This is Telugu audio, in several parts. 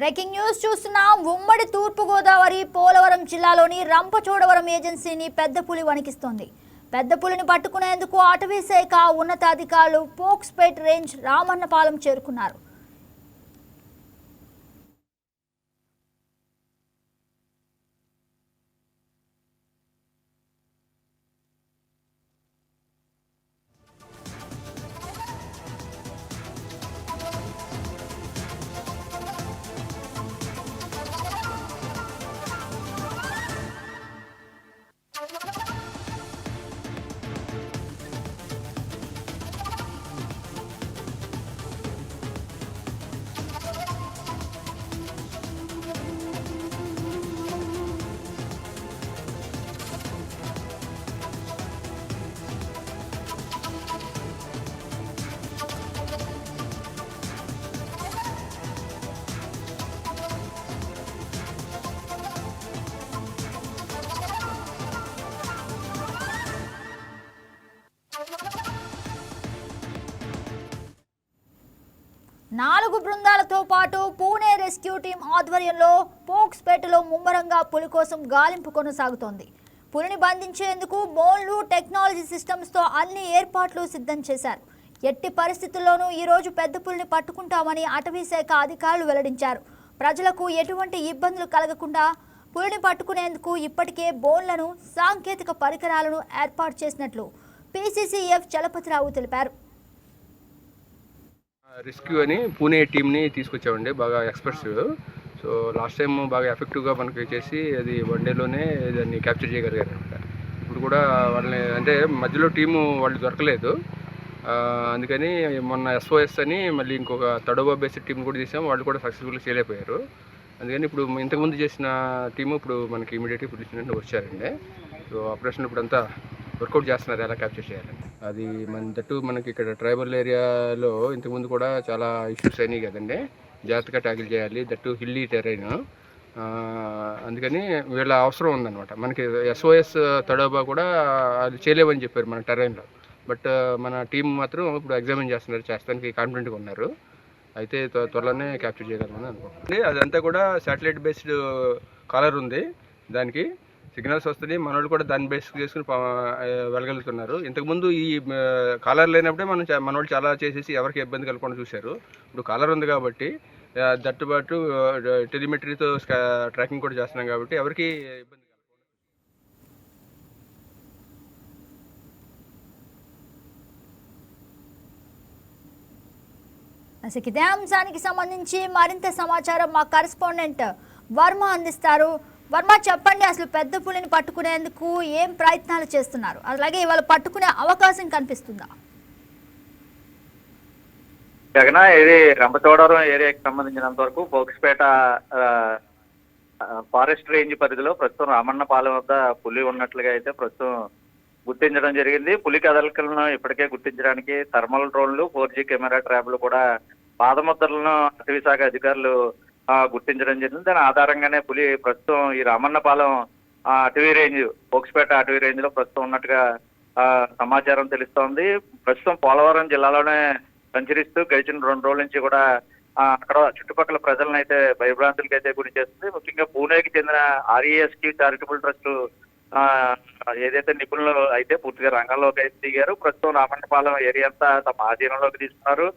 బ్రేకింగ్ న్యూస్ చూస్తున్నాం. ఉమ్మడి తూర్పుగోదావరి పోలవరం జిల్లాలోని రంపచోడవరం ఏజెన్సీని పెద్ద పులి వణికిస్తోంది. పెద్ద పులిని పట్టుకునేందుకు అటవీ శాఖ ఉన్నతాధికారులు పోక్స్పేట్ రేంజ్ రామన్నపాలెం చేరుకున్నారు. నాలుగు బృందాలతో పాటు పూణే రెస్క్యూ టీం ఆధ్వర్యంలో పోక్స్పేటలో ముమ్మరంగా పులి కోసం గాలింపు కొనసాగుతోంది. పులిని బంధించేందుకు బోన్లు టెక్నాలజీ సిస్టమ్స్తో అన్ని ఏర్పాట్లు సిద్ధం చేశారు. ఎట్టి పరిస్థితుల్లోనూ ఈరోజు పెద్ద పులిని పట్టుకుంటామని అటవీ శాఖ అధికారులు వెల్లడించారు. ప్రజలకు ఎటువంటి ఇబ్బందులు కలగకుండా పులిని పట్టుకునేందుకు ఇప్పటికే బోన్లను సాంకేతిక పరికరాలను ఏర్పాటు చేసినట్లు పీసీసీఎఫ్ చలపతిరావు తెలిపారు. రెస్క్యూ అని పూణే టీంని తీసుకొచ్చామండి, బాగా ఎక్స్పర్ట్స్. సో లాస్ట్ టైం బాగా ఎఫెక్టివ్గా మనకి చేసి అది వన్ డేలోనే దాన్ని క్యాప్చర్ చేయగలిగారు అనమాట. ఇప్పుడు కూడా వాళ్ళని అంటే మధ్యలో టీము వాళ్ళు దొరకలేదు, అందుకని మొన్న SOS అని మళ్ళీ ఇంకొక తడోబా బేస్డ్ టీం కూడా తీసాం, వాళ్ళు కూడా సక్సెస్ఫుల్గా చేయలేకపోయారు. అందుకని ఇప్పుడు ఇంతకుముందు చేసిన టీము ఇప్పుడు మనకి ఇమీడియట్గా పిలిచినట్టు వచ్చారండి. సో ఆపరేషన్ ఇప్పుడు అంతా వర్కౌట్ చేస్తున్నారు ఎలా క్యాప్చర్ చేయాలని. అది మనకి ఇక్కడ ట్రైబల్ ఏరియాలో ఇంతకుముందు కూడా చాలా ఇష్యూస్ అయినాయి కదండి, జాగ్రత్తగా ట్యాకిల్ చేయాలి, దట్టు హిల్లీ టెరైన్. అందుకని వీళ్ళ అవసరం ఉందన్నమాట. మనకి SOS తడోబా కూడా అది చేయలేవని చెప్పారు మన టెరైన్లో, బట్ మన టీం మాత్రం ఇప్పుడు ఎగ్జామిన్ చేస్తున్నారు, చేస్తానికి కాన్ఫిడెంట్గా ఉన్నారు. అయితే త్వరలోనే క్యాప్చర్ చేయగలమని అనుకుంటుంది. అదంతా కూడా శాటిలైట్ బేస్డ్ కాలర్ ఉంది, దానికి సిగ్నల్స్ వస్తుంది, మన వాళ్ళు కూడా దాన్ని బేస్ చేసుకుని వెళ్ళగలుగుతున్నారు. ఇంతకుముందు ఈ కాలర్ లేనప్పుడే మన వాళ్ళు చాలా చేసేసి ఎవరికి ఇబ్బంది కలగకుండా చూశారు. ఇప్పుడు కాలర్ ఉంది కాబట్టి దట్టుబాటు టెలిమెట్రీతో ట్రాకింగ్ కూడా చేస్తున్నాం కాబట్టి ఎవరికి ఇబ్బంది. ఇదే అంశానికి సంబంధించి మరింత సమాచారం మా కరెస్పాండెంట్ వర్మ అందిస్తారు. వర్మ, చెప్పండి, అసలు పెద్ద పులిని పట్టుకునేందుకు ఏం ప్రయత్నాలు చేస్తున్నారు, అలాగే ఇవాళ పట్టుకునే అవకాశం కనిపిస్తుందా? జగన్, ఇది రంపచోడవరం ఏరియాకి సంబంధించినంత వరకు పోక్స్పేట ఫారెస్ట్ రేంజ్ పరిధిలో ప్రస్తుతం రామన్నపాలెం వద్ద పులి ఉన్నట్లుగా అయితే ప్రస్తుతం గుర్తించడం జరిగింది. పులి కదలికలను ఇప్పటికే గుర్తించడానికి థర్మల్ డ్రోన్లు, 4G కెమెరా ట్రాప్లు కూడా పాదముద్రలను అటవీ శాఖ అధికారులు గుర్తించడం జరిగింది. దాని ఆధారంగానే పులి ప్రస్తుతం ఈ రామన్నపాలెం అటవీ రేంజ్, పోక్స్పేట అటవీ రేంజ్ లో ప్రస్తుతం ఉన్నట్టుగా సమాచారం తెలుస్తోంది. ప్రస్తుతం పోలవరం జిల్లాలోనే సంచరిస్తూ గడిచిన 2 రోజుల నుంచి కూడా అక్కడ చుట్టుపక్కల ప్రజలను అయితే భయభ్రాంతులకి అయితే గురి చేస్తుంది. ముఖ్యంగా పూణేకి చెందిన RESQ చారిటబుల్ ట్రస్ట్ ఏదైతే నిపుణులు అయితే పూర్తిగా రంగంలోకి అయితే దిగారు. ప్రస్తుతం రామన్నపాలెం ఏరియా అంతా తమ ఆధీనంలోకి తీసుకున్నారు.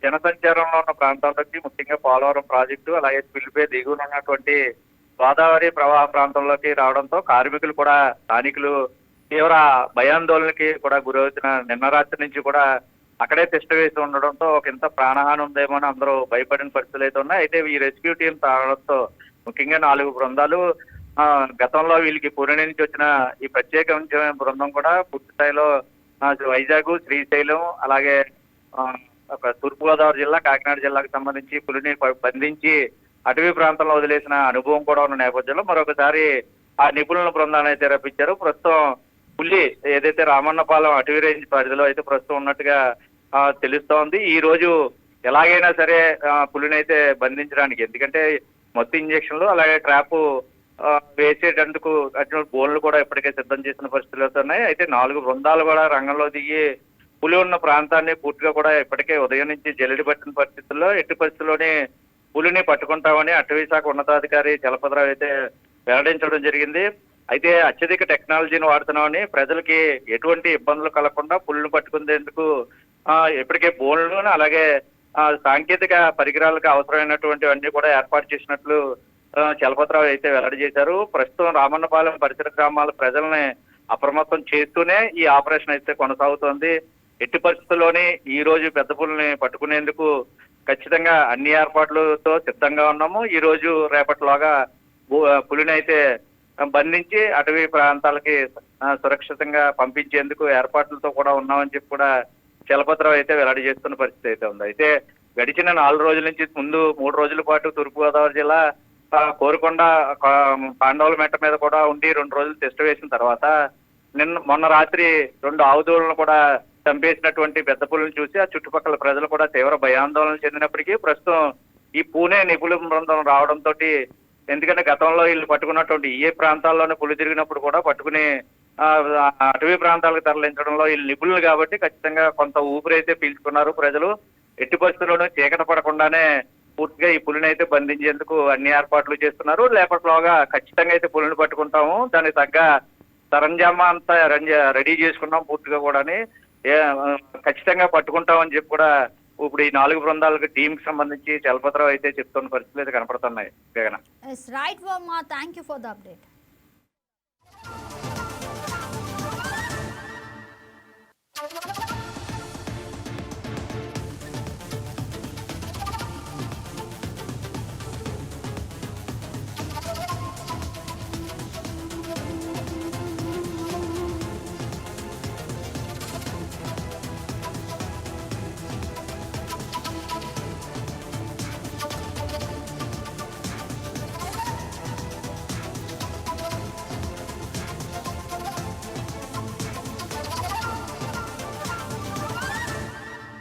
జనసంచారంలో ఉన్న ప్రాంతాల్లోకి, ముఖ్యంగా పోలవరం ప్రాజెక్టు అలాగే పిల్లిపే దిగువన ఉన్నటువంటి గోదావరి ప్రవాహ ప్రాంతంలోకి రావడంతో కార్మికులు కూడా, స్థానికులు తీవ్ర భయాందోళనకి కూడా గురవుతున్న నిన్న రాత్రి నుంచి కూడా అక్కడే తిష్ట వేసి ఉండడంతో ఒక ఇంత ప్రాణహాని ఉందేమో అని అందరూ భయపడిన పరిస్థితులు అయితే ఉన్నాయి. అయితే ఈ రెస్క్యూ టీం రావడంతో ముఖ్యంగా 4 బృందాలు, గతంలో వీళ్ళకి పూణే నుంచి వచ్చిన ఈ ప్రత్యేకమైన బృందం కూడా పూర్తి స్థాయిలో వైజాగ్, శ్రీశైలం అలాగే తూర్పుగోదావరి జిల్లా, కాకినాడ జిల్లాకు సంబంధించి పులిని బంధించి అటవీ ప్రాంతంలో వదిలేసిన అనుభవం కూడా ఉన్న నేపథ్యంలో మరొకసారి ఆ నిపుణుల బృందాన్ని అయితే రప్పించారు. ప్రస్తుతం పులి ఏదైతే రామన్నపాలెం అటవీ రేంజ్ పరిధిలో అయితే ప్రస్తుతం ఉన్నట్టుగా తెలుస్తోంది. ఈ రోజు ఎలాగైనా సరే పులిని అయితే బంధించడానికి, ఎందుకంటే మొత్తం ఇంజక్షన్లు అలాగే ట్రాప్ వేసేటందుకు అటువంటి బోన్లు కూడా ఇప్పటికే సిద్ధం చేసిన పరిస్థితులు ఉన్నాయి. అయితే 4 బృందాలు కూడా రంగంలో దిగి పులి ఉన్న ప్రాంతాన్ని పూర్తిగా కూడా ఇప్పటికే ఉదయం నుంచి జల్లెడి పట్టిన పరిస్థితుల్లో ఎట్టి పరిస్థితుల్లోనే పులిని పట్టుకుంటామని అటవీ శాఖ ఉన్నతాధికారి చలపతిరావు అయితే వెల్లడించడం జరిగింది. అయితే అత్యధిక టెక్నాలజీని వాడుతున్నామని ప్రజలకి ఎటువంటి ఇబ్బందులు కలగకుండా పులిని పట్టుకునేందుకు ఇప్పటికే బోన్లు అలాగే సాంకేతిక పరికరాలకు అవసరమైనటువంటివన్నీ కూడా ఏర్పాటు చేసినట్లు చలపతిరావు అయితే వెల్లడి చేశారు. ప్రస్తుతం రామన్నపాలెం పరిసర గ్రామాల ప్రజల్ని అప్రమత్తం చేస్తూనే ఈ ఆపరేషన్ అయితే కొనసాగుతోంది. ఎట్టి పరిస్థితుల్లోని ఈ రోజు పెద్ద పులిని పట్టుకునేందుకు ఖచ్చితంగా అన్ని ఏర్పాట్లతో సిద్ధంగా ఉన్నాము. ఈ రోజు రేపటిలోగా పులిని అయితే బంధించి అటవీ ప్రాంతాలకి సురక్షితంగా పంపించేందుకు ఏర్పాట్లతో కూడా ఉన్నామని చెప్పి కూడా చలపతిరావు అయితే వెల్లడి చేస్తున్న పరిస్థితి అయితే ఉంది. అయితే గడిచిన 4 రోజుల నుంచి ముందు 3 రోజుల పాటు తూర్పుగోదావరి జిల్లా కోరుకొండ పాండవుల మెట్ట మీద కూడా ఉండి 2 రోజులు టెస్ట్ వేసిన తర్వాత మొన్న రాత్రి 2 ఆవుదూడలను కూడా చంపేసినటువంటి పెద్ద పులిని చూసి ఆ చుట్టుపక్కల ప్రజలు కూడా తీవ్ర భయాందోళన చెందినప్పటికీ ప్రస్తుతం ఈ పూణే నిపుణుల బృందం రావడంతో, ఎందుకంటే గతంలో వీళ్ళు పట్టుకున్నటువంటి ఏ ప్రాంతాల్లోనే పులి తిరిగినప్పుడు కూడా పట్టుకుని అటవీ ప్రాంతాలకు తరలించడంలో వీళ్ళు నిపుణులు కాబట్టి ఖచ్చితంగా కొంత ఊపిరైతే పీల్చుకున్నారు ప్రజలు. ఎట్టి పరిస్థితుల్లోనూ చీకటి పడకుండానే పూర్తిగా ఈ పులిని అయితే బంధించేందుకు అన్ని ఏర్పాట్లు చేస్తున్నారు. లేపట్లోగా ఖచ్చితంగా అయితే పులిని పట్టుకుంటాము, దానికి తగ్గ సరంజామా అంతా రెడీ చేసుకున్నాం పూర్తిగా కూడా ఖచ్చితంగా పట్టుకుంటామని చెప్పి కూడా ఇప్పుడు ఈ 4 బృందాలకు టీంకి సంబంధించి చలపతిరావు అయితే చెప్తున్న పరిస్థితులు అయితే కనపడుతున్నాయి. Jagan right Varma, thank you for the update.